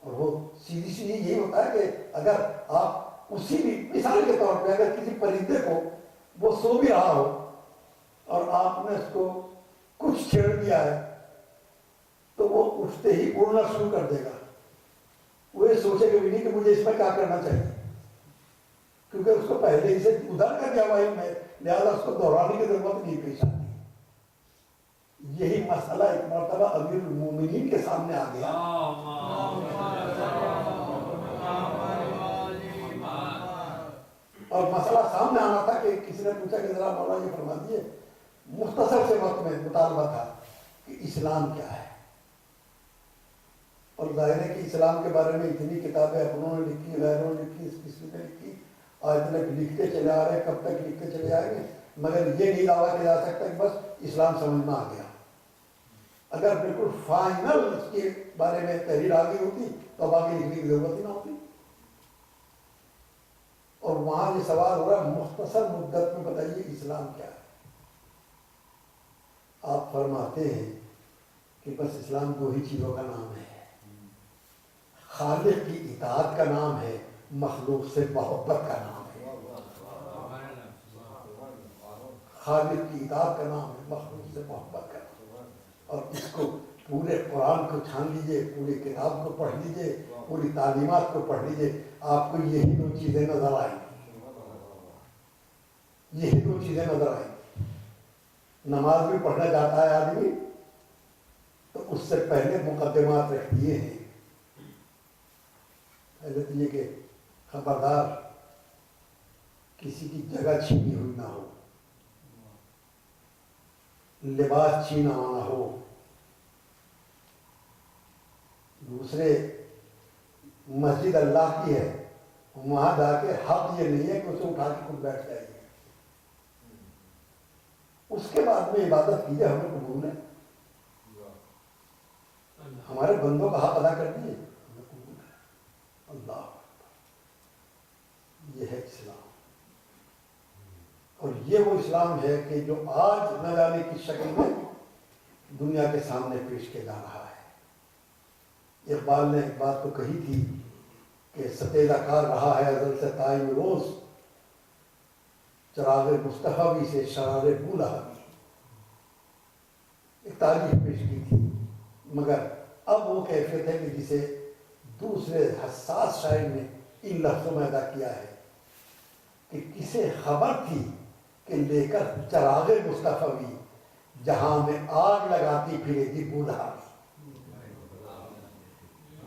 اور وہ سیدھی سیدھی یہی ہوتا ہے کہ اگر آپ اسی بھی مثال کے طور پہ اگر کسی پرندے کو وہ سو بھی رہا ہو اور آپ نے اس کو کچھ چھیڑ دیا ہے تو وہ اٹھتے ہی اڑنا شروع کر دے گا، وہ یہ سوچے گا بھی نہیں کہ مجھے اس میں کیا کرنا چاہیے، کیونکہ اس کو پہلے ہی سے ادھر کا دیا ہوا علم ہے، لہٰذا اس کو دہرانے کی ضرورت نہیں پیش آتی۔ یہی مسئلہ ایک مرتبہ امیر المومنین کے سامنے آ گیا، اور مسئلہ سامنے آنا تھا کہ کسی نے پوچھا کہ ذرا مولانا یہ فرما دیے، مختصر سے وقت میں مطالبہ تھا کہ اسلام کیا ہے۔ اور ظاہر ہے کہ اسلام کے بارے میں اتنی کتابیں اپنوں نے لکھی، غیروں نے لکھی، اس قسم نے لکھی، آج تک لکھتے چلے آ رہے ہیں، کب تک لکھتے چلے آئیں گے، مگر یہ نہیں دعویٰ کیا جا سکتا کہ بس اسلام سمجھ میں آ گیا۔ اگر بالکل فائنل اس کے بارے میں تحریر آ گئی ہوتی تو اب آگے لکھنے کی ضرورت ہی نہ ہوتی۔ اور وہاں یہ سوال ہو رہا ہے مختصر مدت میں بتائیے اسلام کیا ہے۔ آپ فرماتے ہیں کہ بس اسلام دو ہی چیزوں کا نام ہے، خالق کی اطاعت کا نام ہے، مخلوق سے محبت کا نام ہے۔ خالق کی اطاعت کا نام ہے، مخلوق سے محبت کا نام ہے۔ اور اس کو پورے قرآن کو چھان لیجئے، پوری کتاب کو پڑھ لیجئے، پوری تعلیمات کو پڑھ لیجئے، آپ کو یہی دو چیزیں نظر آئیں گی، یہی دو چیزیں نظر آئیں گی۔ نماز بھی پڑھنا چاہتا ہے آدمی تو اس سے پہلے مقدمات رکھ دیے ہیں، پہلے تو یہ کہ خبردار کسی کی جگہ چھینی ہوئی نہ ہو، لباس چھینا نہ ہو، دوسرے مسجد اللہ کی ہے، وہاں جا کے حق یہ نہیں ہے کہ اسے اٹھا کے خود بیٹھ جائیے، اس کے بعد میں عبادت کیجیے، ہمیں قبول ہے، ہمارے بندوں کا حق ادا کر دیجیے، ہمیں قبول ہے۔ اللہ یہ ہے اسلام، اور یہ وہ اسلام ہے کہ جو آج نہ جانے کی شکل میں دنیا کے سامنے پیش کیا جا رہا ہے۔ اقبال نے ایک بات تو کہی تھی کہ ستیزہ کار رہا ہے ازل سے قائم روز، چراغ مصطفیٰ بھی سے شرار بولا بھی، ایک تعریف پیش کی تھی۔ مگر اب وہ کیفیت ہے کہ جسے دوسرے حساس شاعر نے ان لفظوں میں ادا کیا ہے کہ کسے خبر تھی کہ لے کر چراغ مصطفیٰ بھی جہاں میں آگ لگاتی پھرے گی بولہا بھی،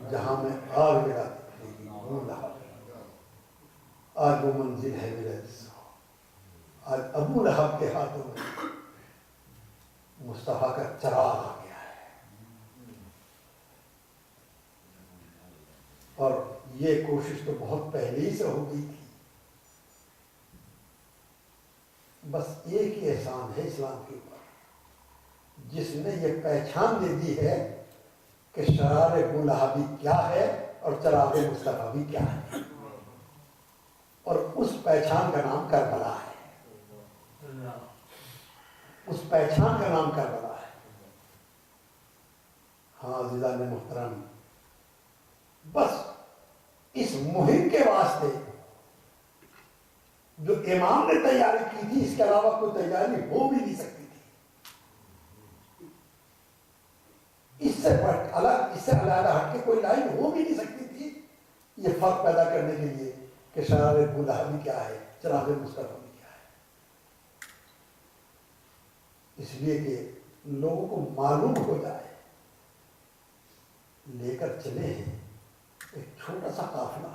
جہاں میں آگ لگاتی پھرے گی بولہا بھی۔ آج وہ منزل ہے میرا جسم، آج ابو لہب کے ہاتھوں میں مصطفیٰ کا چراغ آ گیا ہے، اور یہ کوشش تو بہت پہلے ہی سے ہو گئی تھی۔ بس ایک ہی احسان ہے اسلام کے اوپر، جس نے یہ پہچان دے دی ہے کہ شرار بولہبی کیا ہے اور چراغ مصطفیٰ بھی کیا ہے، اور اس پہچان کا نام کربلا ہے، اس پہچان کا نام کربلا ہے۔ ہاں عزیزان محترم، بس اس مہم کے واسطے جو امام نے تیاری کی تھی، اس کے علاوہ کوئی تیاری ہو بھی نہیں سکتی تھی، اس سے الگ، اس سے علیحدہ ہٹ کے کوئی لائن ہو بھی نہیں سکتی تھی یہ فرق پیدا کرنے کے لیے کہ شرار بولہبی کیا ہے، چراغ مصطفیٰ بھی کیا ہے۔ اس لیے کہ لوگوں کو معلوم ہو جائے، لے کر چلے ہیں ایک چھوٹا سا قافلہ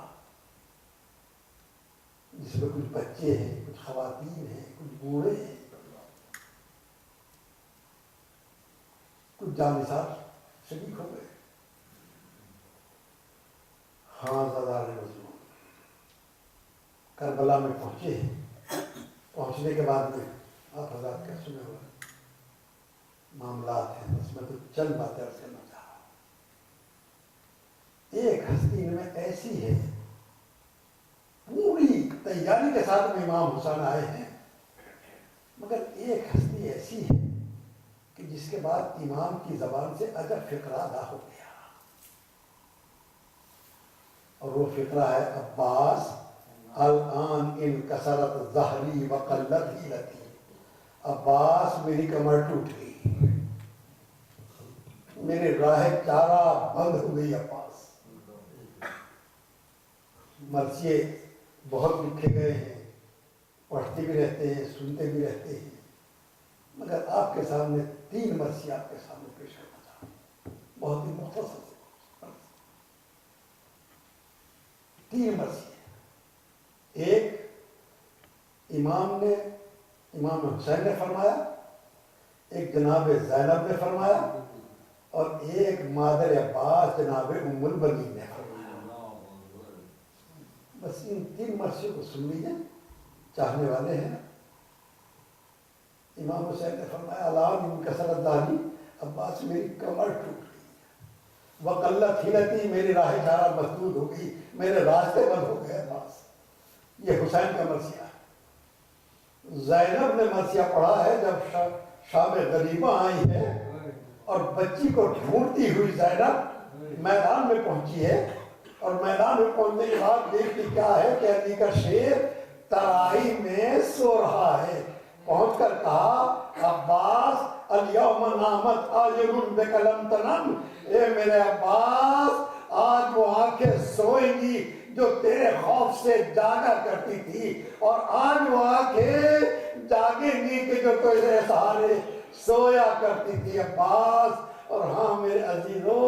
جس میں کچھ بچے ہیں، کچھ خواتین ہیں، کچھ بوڑھے ہیں، کچھ جانثار شریک ہو گئے۔ ہاں زدار مظلوم کربلا میں پہنچے ہیں۔ پہنچنے کے بعد میں آپ حضرات کا سنے ہوئے معاملات ہیں، اس میں تو چند باتیں عرض کرنا چاہ رہا ہوں۔ ایک ہستی ان میں ایسی ہے، پوری تیاری کے ساتھ میں امام حسین آئے ہیں، مگر ایک ہستی ایسی ہے کہ جس کے بعد امام کی زبان سے عجب فقرہ ادا ہو گیا، اور وہ فقرہ ہے عباس الان ان کسرت ظہری وقلت حیلتی، عباس میری کمر ٹوٹ گئی، میرے راہ چارہ بند ہو گئی۔ عباس مرثیے بہت لکھے گئے ہیں، پڑھتے بھی رہتے ہیں، سنتے بھی رہتے ہیں، مگر آپ کے سامنے 3 مرثیے آپ کے سامنے پیش کرنا چاہتا ہوں، بہت ہی مختصر سے 3 مرثیے۔ ایک امام حسین نے فرمایا، ایک جناب زینب نے فرمایا، اور ایک مادر عباس جناب ام البنین نے فرمایا۔ بس ان 3 مرثیوں کو سن لیجیے، چاہنے والے ہیں۔ امام حسین نے فرمایا الان ان کسرت ظہری، عباس میری کمر ٹوٹ گئی، وقلت حیلتی میری راہ چارہ مسدود ہو گئی، میرے راستے بند ہو گئے عباس۔ یہ حسین کا مرثیہ ہے۔ زینب نے مرثیہ پڑھا ہے جب شام غریبہ آئی ہے اور بچی کو ڈھونڈتی ہوئی زینب میدان میں پہنچی ہے، اور میدان میں پہنچنے کے بعد دیکھتی کیا ہے کہ علی کا شیر ترائی میں سو رہا ہے۔ پہنچ کر کہا عباس الیوم نامت آیون بکلم تنم، اے میرے عباس آج وہ آنکھیں سوئیں گی جو تیرے خوف سے جاگا کرتی تھی، اور آج وہ آنکھیں جاگیں گی کہ جو تیرے سہارے سویا کرتی تھی عباس۔ اور ہاں میرے عزیزوں،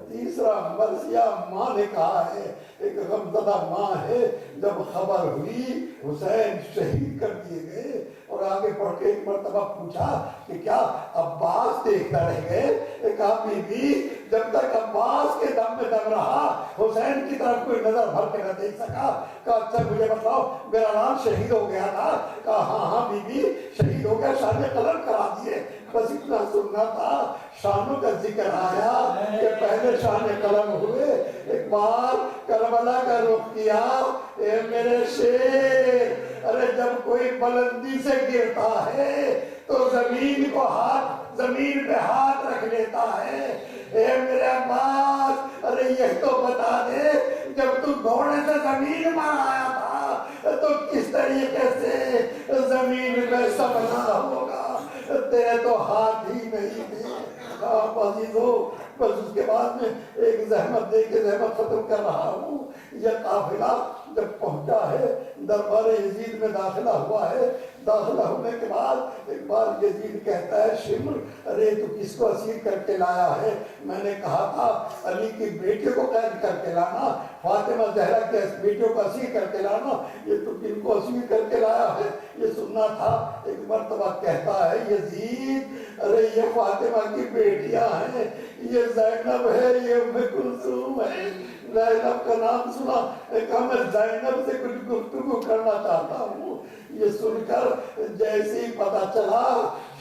تیسرا مرثیہ ماں نے کہا ہے، ایک غمزدہ ماں ہے، جب خبر ہوئی حسین شہید کر دیے گئے، اور آگے پڑھ کے ایک مرتبہ پوچھا کہ کیا عباس دیکھتا رہ گئے؟ ایک آدمی بھی جب تک عباس کے دم میں دم رہا حسین کی طرف کوئی نظر بھر کے نہ دیکھ سکا۔ کہا اچھا مجھے بتاؤ میرا نام شہید ہو گیا تھا؟ کہا ہاں ہاں بی بی شہید ہو گیا، شان قلم کرا دیے، بس اتنا سننا تھا۔ شانوں کا ذکر آیا کہ پہلے شان قلم ہوئے۔ ایک بار کربلا کا رخ کیا، اے میرے شیر، ارے جب کوئی بلندی سے گرتا ہے تو زمین پہ ہاتھ رکھ لیتا ہے۔ اے میرے عباس، ارے سے زمین پر آیا تھا تو کس طریقے سے زمین میں سبنا ہوگا، تیرے تو ہاتھ ہی نہیں تھے۔ آپ عزیز ہو، بس اس کے بعد میں ایک زحمت دے کے زحمت ختم کر رہا ہوں۔ یہ قافلہ جب پہنچا ہے دربار یزید میں داخلہ ہوا ہے، داخلہ ہونے کے بعد ایک بار یزید کہتا ہے شمر ارے تو کس کو اسیر کر کے لایا ہے؟ میں نے کہا تھا علی کی بیٹی کو قید کر کے لانا، فاطمہ زہرا کے بیٹیوں کو اسیر کر کے لانا، یہ تو کن کو اسیر کر کے لایا ہے یہ سننا تھا۔ ایک مرتبہ کہتا ہے یزید ارے یہ فاطمہ کی بیٹیاں ہیں، یہ زینب ہے، یہ ام کلثوم ہے۔ زینب کا نام سنا، کہا میں زینب سے کچھ گفتگو کرنا چاہتا ہوں۔ یہ سن کر جیسے ہی پتا چلا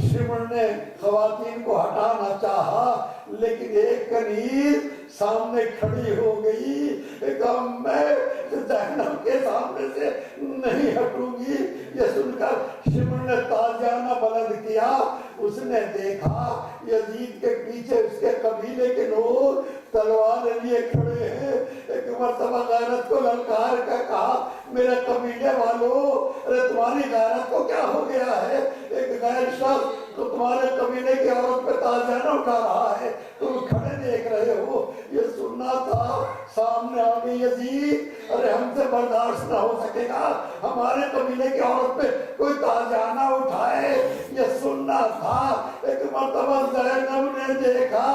شمر نے خواتین کو ہٹانا چاہا، لیکن ایک کنیز سامنے کھڑی ہو گئی، کہا میں زینب کے سامنے سے نہیں ہٹوں گی۔ یہ سن کر شمر نے تازیانہ بلند کیا، اس نے دیکھا یزید کے پیچھے اس کے قبیلے کے لوگ تلوار لیے کھڑے ہیں۔ ایک مرتبہ غیرت کو للکار کر کہا میرے قبیلے والوں ارے تمہاری غیرت کو کیا ہو گیا ہے؟ ایک غیر شخص تو تمہارے قبیلے کی عورت پہ تازیانہ اٹھا رہا ہے، تم کھڑے دیکھ رہے ہو۔ یہ سننا تھا، سامنے آ گئی یزید ارے ہم سے برداشت نہ ہو سکے گا ہمارے قبیلے کی عورت پہ کوئی تازیانہ اٹھائے، یہ سننا تھا۔ ایک مرتبہ زینب نے دیکھا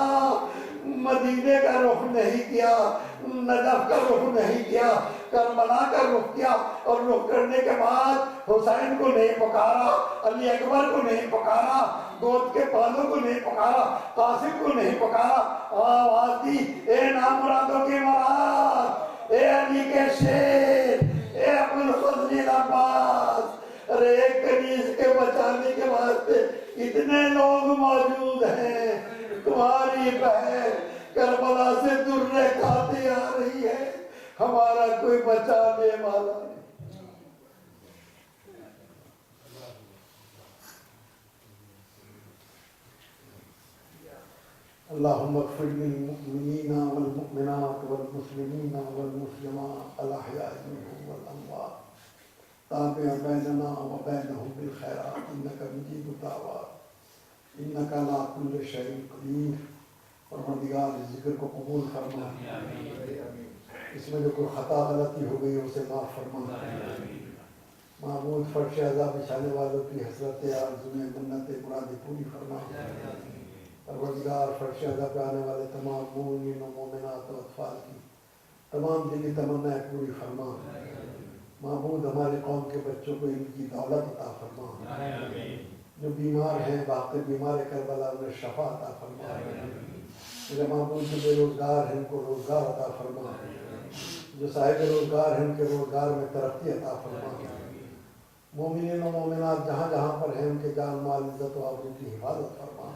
مدینے کا رخ نہیں کیا، نجف کا رخ نہیں کیا، کربلا کا رخ کیا، اور رخ کرنے کے بعد حسین کو نہیں پکارا، علی اکبر کو نہیں پکارا، گود کے پالوں کو نہیں پکارا، قاسم کو نہیں پکارا، آواز دی اے نامرادوں کی مراد، اے علی کے شیر، اے ابو الفضل العباس، ارے ایک کنیز کے بچانے کے واسطے اتنے لوگ موجود ہیں، تمہاری بہن کربلا سے درے کھاتی آ رہی ہے، ہمارا کوئی بچانے والا نہیں۔ اللہم اغفر للمؤمنین والمؤمنات والمسلمین والمسلمات الاحیاء منهم والاموات تابع بیننا وبینہم بالخیرات انک مجیب الدعوات انک علی کل شیء قدیر۔ پروردگار اس ذکر کو قبول فرما، اس میں جو کوئی خطا غلطی ہو گئی اسے معاف فرما۔ معبود فرش عذاب بچھانے والوں کی حسرت آرزویں منتیں مرادیں پوری فرما۔ پروردگار فرش عذاب پہ آنے والے تمام مومنین و مومنات و اطفال کی تمام دلی تمنائیں پوری فرما۔ معبود ہمارے قوم کے بچوں کو ان کی دولت عطا فرما، جو بیمار ہیں واقعی بیمار کربلا انہیں شفا عطا فرما۔ میرے معبود جو بے روزگار ہیں ان کو روزگار عطا فرما، جو صاحب روزگار ہیں ان کے روزگار میں ترقی عطا فرما۔ مومنین و مومنات جہاں جہاں پر ہیں ان کے جان مال عزت و آبرو کی حفاظت فرما۔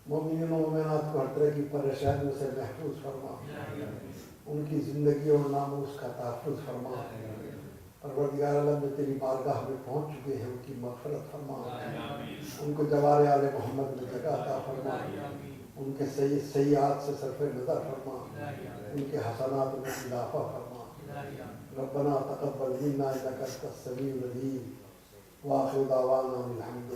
مومنین و مومنات کو ہر طرح کی پریشانیوں سے محفوظ فرما، ان کی زندگی اور ناموس کا تحفظ فرما۔ پروردگار عالم جو تیری بارگاہ میں پہنچ چکے ہیں ان کی مغفرت فرما، ان کو جوار آل محمد میں جگہ عطا فرما، ان کے سیئات سے صرف نظر فرما، ان کے حسنات میں اضافہ فرما۔ ربنا تقبل منا انک انت السمیع العلیم، وآخر دعوانا الحمد